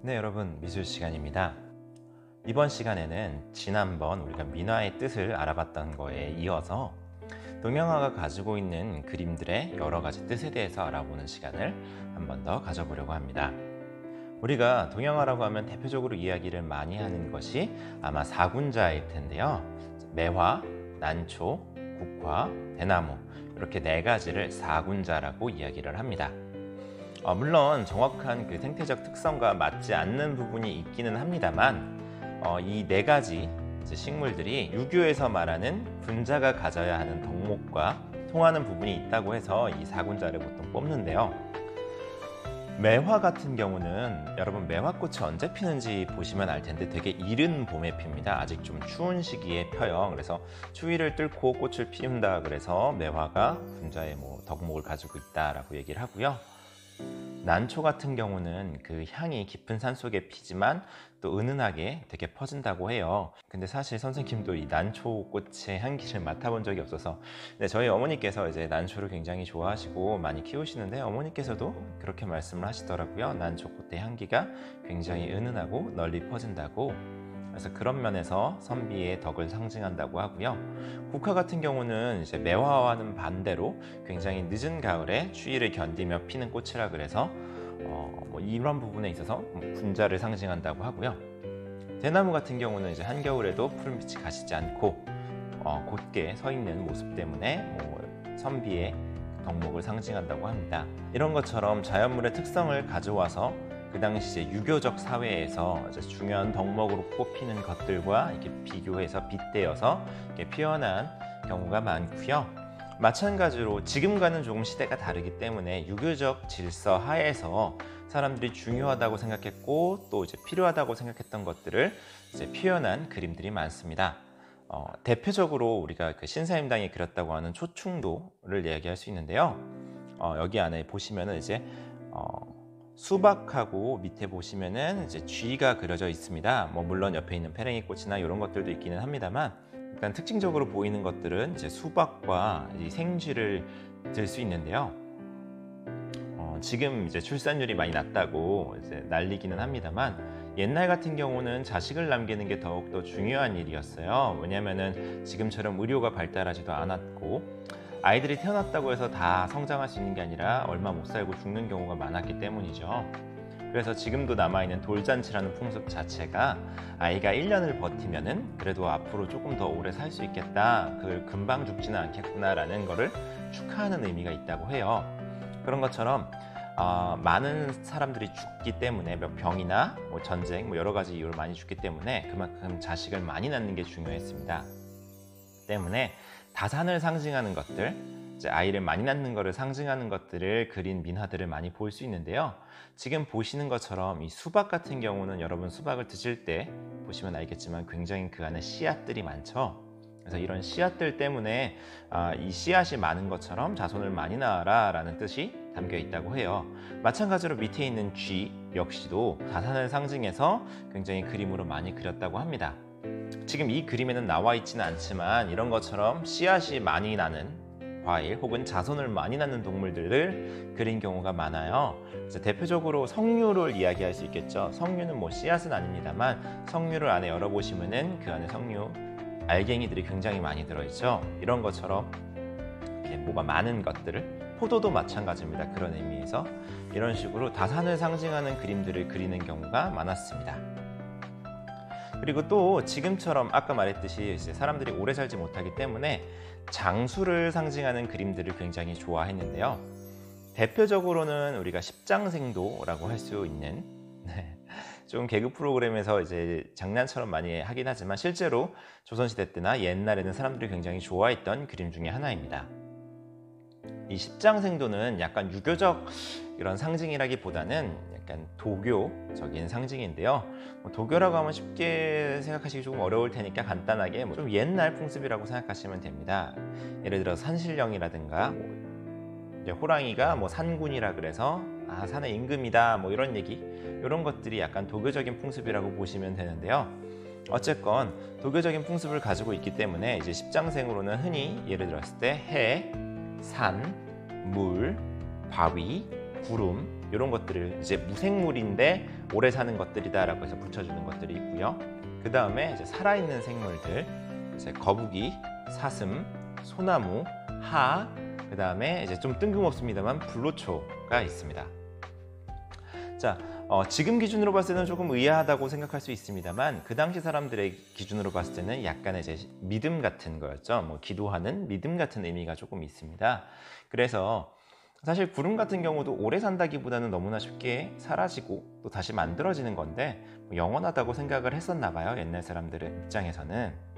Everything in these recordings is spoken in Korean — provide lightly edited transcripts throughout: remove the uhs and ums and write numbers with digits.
네, 여러분, 미술 시간입니다. 이번 시간에는 지난번 우리가 민화의 뜻을 알아봤던 거에 이어서 동양화가 가지고 있는 그림들의 여러 가지 뜻에 대해서 알아보는 시간을 한 번 더 가져보려고 합니다. 우리가 동양화라고 하면 대표적으로 이야기를 많이 하는 것이 아마 사군자일 텐데요. 매화, 난초, 국화, 대나무 이렇게 네 가지를 사군자라고 이야기를 합니다. 물론 정확한 그 생태적 특성과 맞지 않는 부분이 있기는 합니다만 이 네 가지 식물들이 유교에서 말하는 군자가 가져야 하는 덕목과 통하는 부분이 있다고 해서 이 사군자를 보통 뽑는데요. 매화 같은 경우는 여러분 매화꽃이 언제 피는지 보시면 알 텐데 되게 이른 봄에 핍니다. 아직 좀 추운 시기에 펴요. 그래서 추위를 뚫고 꽃을 피운다 그래서 매화가 군자의 덕목을 가지고 있다라고 얘기를 하고요. 난초 같은 경우는 그 향이 깊은 산속에 피지만 또 은은하게 되게 퍼진다고 해요. 근데 사실 선생님도 이 난초 꽃의 향기를 맡아본 적이 없어서 저희 어머니께서 이제 난초를 굉장히 좋아하시고 많이 키우시는데 어머니께서도 그렇게 말씀을 하시더라고요. 난초 꽃의 향기가 굉장히 은은하고 널리 퍼진다고. 그래서 그런 면에서 선비의 덕을 상징한다고 하고요. 국화 같은 경우는 이제 매화와는 반대로 굉장히 늦은 가을에 추위를 견디며 피는 꽃이라 그래서 이런 부분에 있어서 군자를 상징한다고 하고요. 대나무 같은 경우는 이제 한겨울에도 푸른빛이 가시지 않고 곧게 서 있는 모습 때문에 선비의 덕목을 상징한다고 합니다. 이런 것처럼 자연물의 특성을 가져와서 그 당시 유교적 사회에서 중요한 덕목으로 꼽히는 것들과 이렇게 비교해서 빗대어서 이렇게 표현한 경우가 많고요. 마찬가지로 지금과는 조금 시대가 다르기 때문에 유교적 질서 하에서 사람들이 중요하다고 생각했고 또 이제 필요하다고 생각했던 것들을 이제 표현한 그림들이 많습니다. 대표적으로 우리가 그 신사임당이 그렸다고 하는 초충도를 이야기할 수 있는데요. 여기 안에 보시면은 이제 수박하고 밑에 보시면은 이제 쥐가 그려져 있습니다. 물론 옆에 있는 페랭이 꽃이나 이런 것들도 있기는 합니다만 일단 특징적으로 보이는 것들은 이제 수박과 이 생쥐를 들 수 있는데요. 지금 이제 출산율이 많이 낮다고 이제 난리기는 합니다만 옛날 같은 경우는 자식을 남기는 게 더욱더 중요한 일이었어요. 왜냐면은 지금처럼 의료가 발달하지도 않았고 아이들이 태어났다고 해서 다 성장할 수 있는 게 아니라 얼마 못 살고 죽는 경우가 많았기 때문이죠. 그래서 지금도 남아있는 돌잔치라는 풍습 자체가 아이가 1년을 버티면은 그래도 앞으로 조금 더 오래 살 수 있겠다, 그걸 금방 죽지는 않겠구나라는 거를 축하하는 의미가 있다고 해요. 그런 것처럼 많은 사람들이 죽기 때문에 병이나 전쟁 여러 가지 이유로 많이 죽기 때문에 그만큼 자식을 많이 낳는 게 중요했습니다. 때문에 다산을 상징하는 것들, 이제 아이를 많이 낳는 것을 상징하는 것들을 그린 민화들을 많이 볼 수 있는데요. 지금 보시는 것처럼 이 수박 같은 경우는 여러분 수박을 드실 때 보시면 알겠지만 굉장히 그 안에 씨앗들이 많죠. 그래서 이런 씨앗들 때문에 이 씨앗이 많은 것처럼 자손을 많이 낳아라 라는 뜻이 담겨 있다고 해요. 마찬가지로 밑에 있는 쥐 역시도 다산을 상징해서 굉장히 그림으로 많이 그렸다고 합니다. 지금 이 그림에는 나와 있지는 않지만 이런 것처럼 씨앗이 많이 나는 과일 혹은 자손을 많이 낳는 동물들을 그린 경우가 많아요. 그래서 대표적으로 석류를 이야기할 수 있겠죠. 석류는 씨앗은 아닙니다만 석류를 안에 열어보시면은 그 안에 석류 알갱이들이 굉장히 많이 들어있죠. 이런 것처럼 이렇게 뭐가 많은 것들을, 포도도 마찬가지입니다. 그런 의미에서 이런 식으로 다산을 상징하는 그림들을 그리는 경우가 많았습니다. 그리고 또 지금처럼 아까 말했듯이 이제 사람들이 오래 살지 못하기 때문에 장수를 상징하는 그림들을 굉장히 좋아했는데요. 대표적으로는 우리가 십장생도라고 할 수 있는 좀 개그 프로그램에서 이제 장난처럼 많이 하긴 하지만 실제로 조선시대 때나 옛날에는 사람들이 굉장히 좋아했던 그림 중에 하나입니다. 이 십장생도는 약간 유교적 이런 상징이라기보다는 약간 도교적인 상징인데요. 도교라고 하면 쉽게 생각하시기 조금 어려울 테니까 간단하게 좀 옛날 풍습이라고 생각하시면 됩니다. 예를 들어 산신령이라든가 이제 호랑이가 산군이라 그래서 산의 임금이다 이런 얘기, 이런 것들이 약간 도교적인 풍습이라고 보시면 되는데요. 어쨌건 도교적인 풍습을 가지고 있기 때문에 이제 십장생으로는 흔히 예를 들었을 때 해, 산, 물, 바위, 구름 이런 것들을 이제 무생물인데 오래 사는 것들이다라고 해서 붙여주는 것들이 있고요. 그 다음에 이제 살아있는 생물들, 이제 거북이, 사슴, 소나무, 하, 그 다음에 이제 좀 뜬금없습니다만 불로초가 있습니다. 자, 지금 기준으로 봤을 때는 조금 의아하다고 생각할 수 있습니다만 그 당시 사람들의 기준으로 봤을 때는 약간의 이제 믿음 같은 거였죠. 기도하는 믿음 같은 의미가 조금 있습니다. 그래서 사실 구름 같은 경우도 오래 산다기보다는 너무나 쉽게 사라지고 또 다시 만들어지는 건데 영원하다고 생각을 했었나 봐요, 옛날 사람들의 입장에서는.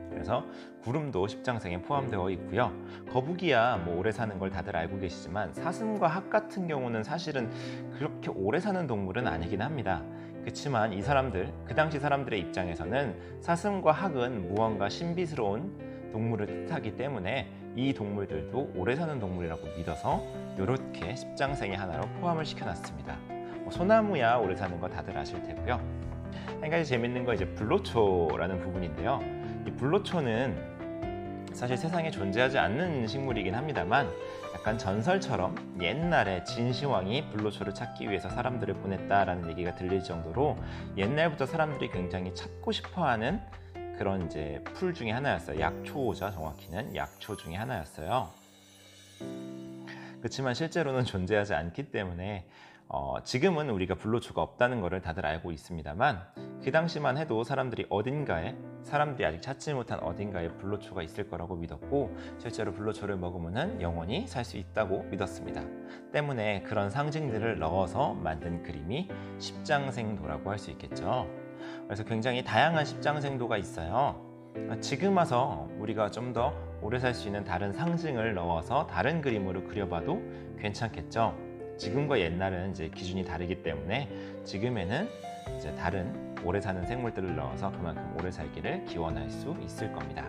그래서 구름도 십장생에 포함되어 있고요. 거북이야 오래 사는 걸 다들 알고 계시지만 사슴과 학 같은 경우는 사실은 그렇게 오래 사는 동물은 아니긴 합니다. 그렇지만 이 사람들, 그 당시 사람들의 입장에서는 사슴과 학은 무언가 신비스러운 동물을 뜻하기 때문에 이 동물들도 오래 사는 동물이라고 믿어서 이렇게 십장생의 하나로 포함을 시켜놨습니다. 소나무야 오래 사는 거 다들 아실 테고요. 한 가지 재밌는 거 이제 불로초라는 부분인데요. 이 불로초는 사실 세상에 존재하지 않는 식물이긴 합니다만 약간 전설처럼 옛날에 진시황이 불로초를 찾기 위해서 사람들을 보냈다라는 얘기가 들릴 정도로 옛날부터 사람들이 굉장히 찾고 싶어하는 그런 이제 풀 중에 하나였어요. 약초죠. 정확히는 약초 중에 하나였어요. 그렇지만 실제로는 존재하지 않기 때문에 지금은 우리가 불로초가 없다는 것을 다들 알고 있습니다만 그 당시만 해도 사람들이 아직 찾지 못한 어딘가에 불로초가 있을 거라고 믿었고 실제로 불로초를 먹으면 영원히 살 수 있다고 믿었습니다. 때문에 그런 상징들을 넣어서 만든 그림이 십장생도라고 할 수 있겠죠. 그래서 굉장히 다양한 십장생도가 있어요. 지금 와서 우리가 좀 더 오래 살 수 있는 다른 상징을 넣어서 다른 그림으로 그려봐도 괜찮겠죠. 지금과 옛날은 이제 기준이 다르기 때문에 지금에는 이제 다른 오래 사는 생물들을 넣어서 그만큼 오래 살기를 기원할 수 있을 겁니다.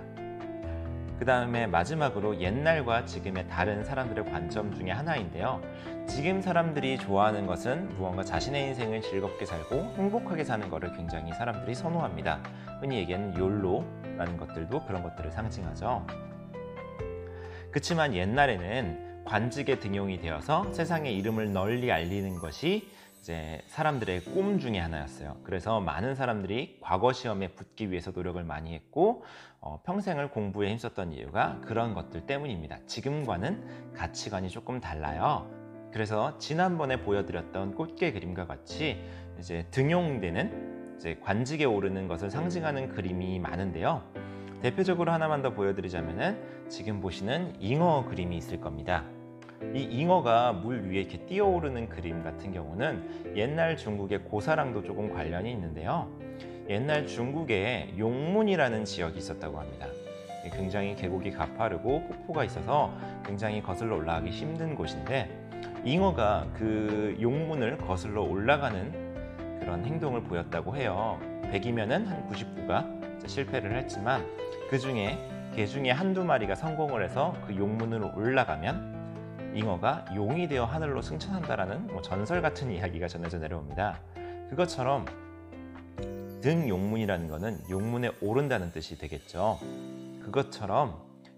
그 다음에 마지막으로 옛날과 지금의 다른 사람들의 관점 중에 하나인데요. 지금 사람들이 좋아하는 것은 무언가 자신의 인생을 즐겁게 살고 행복하게 사는 것을 굉장히 사람들이 선호합니다. 흔히 얘기하는 욜로라는 것들도 그런 것들을 상징하죠. 그렇지만 옛날에는 관직에 등용이 되어서 세상의 이름을 널리 알리는 것이 이제 사람들의 꿈 중에 하나였어요. 그래서 많은 사람들이 과거 시험에 붙기 위해서 노력을 많이 했고 평생을 공부에 힘썼던 이유가 그런 것들 때문입니다. 지금과는 가치관이 조금 달라요. 그래서 지난번에 보여드렸던 꽃게 그림과 같이 이제 등용되는 이제 관직에 오르는 것을 상징하는 그림이 많은데요. 대표적으로 하나만 더 보여드리자면은 지금 보시는 잉어 그림이 있을 겁니다. 이 잉어가 물 위에 이렇게 뛰어오르는 그림 같은 경우는 옛날 중국의 고사랑도 조금 관련이 있는데요. 옛날 중국에 용문이라는 지역이 있었다고 합니다. 굉장히 계곡이 가파르고 폭포가 있어서 굉장히 거슬러 올라가기 힘든 곳인데 잉어가 그 용문을 거슬러 올라가는 그런 행동을 보였다고 해요. 100이면은 한 99가 실패를 했지만 그 중에 개 중에 한두 마리가 성공을 해서 그 용문으로 올라가면 잉어가 용이 되어 하늘로 승천한다라는 전설 같은 이야기가 전해져 내려옵니다. 그것처럼 등용문이라는 것은 용문에 오른다는 뜻이 되겠죠. 그것처럼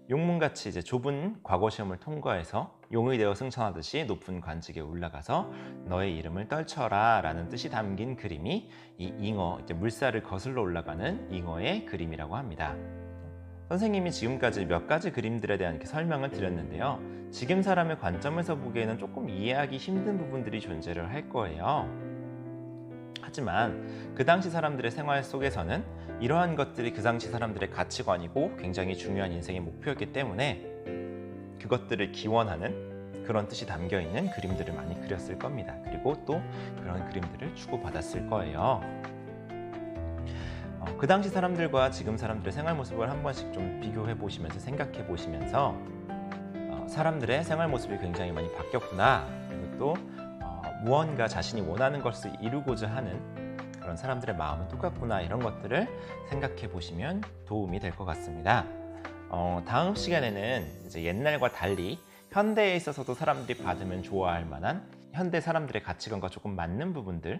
용문같이 이제 좁은 과거 시험을 통과해서 용이 되어 승천하듯이 높은 관직에 올라가서 너의 이름을 떨쳐라 라는 뜻이 담긴 그림이 이 잉어, 이제 물살을 거슬러 올라가는 잉어의 그림이라고 합니다. 선생님이 지금까지 몇 가지 그림들에 대한 이렇게 설명을 드렸는데요. 지금 사람의 관점에서 보기에는 조금 이해하기 힘든 부분들이 존재를 할 거예요. 하지만 그 당시 사람들의 생활 속에서는 이러한 것들이 그 당시 사람들의 가치관이고 굉장히 중요한 인생의 목표였기 때문에 그것들을 기원하는 그런 뜻이 담겨있는 그림들을 많이 그렸을 겁니다. 그리고 또 그런 그림들을 주고받았을 거예요. 그 당시 사람들과 지금 사람들의 생활 모습을 한 번씩 좀 비교해 보시면서 생각해 보시면서 사람들의 생활 모습이 굉장히 많이 바뀌었구나. 그리고 또 무언가 자신이 원하는 것을 이루고자 하는 그런 사람들의 마음은 똑같구나. 이런 것들을 생각해 보시면 도움이 될 것 같습니다. 다음 시간에는 이제 옛날과 달리 현대에 있어서도 사람들이 받으면 좋아할 만한 현대 사람들의 가치관과 조금 맞는 부분들에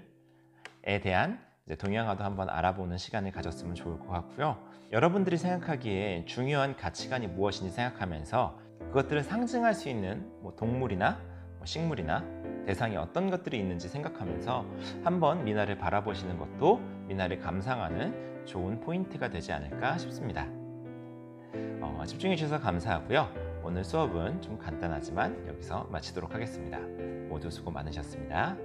대한 이제 동양화도 한번 알아보는 시간을 가졌으면 좋을 것 같고요. 여러분들이 생각하기에 중요한 가치관이 무엇인지 생각하면서 그것들을 상징할 수 있는 동물이나 식물이나 대상이 어떤 것들이 있는지 생각하면서 한번 미나를 바라보시는 것도 미나를 감상하는 좋은 포인트가 되지 않을까 싶습니다. 집중해 주셔서 감사하고요. 오늘 수업은 좀 간단하지만 여기서 마치도록 하겠습니다. 모두 수고 많으셨습니다.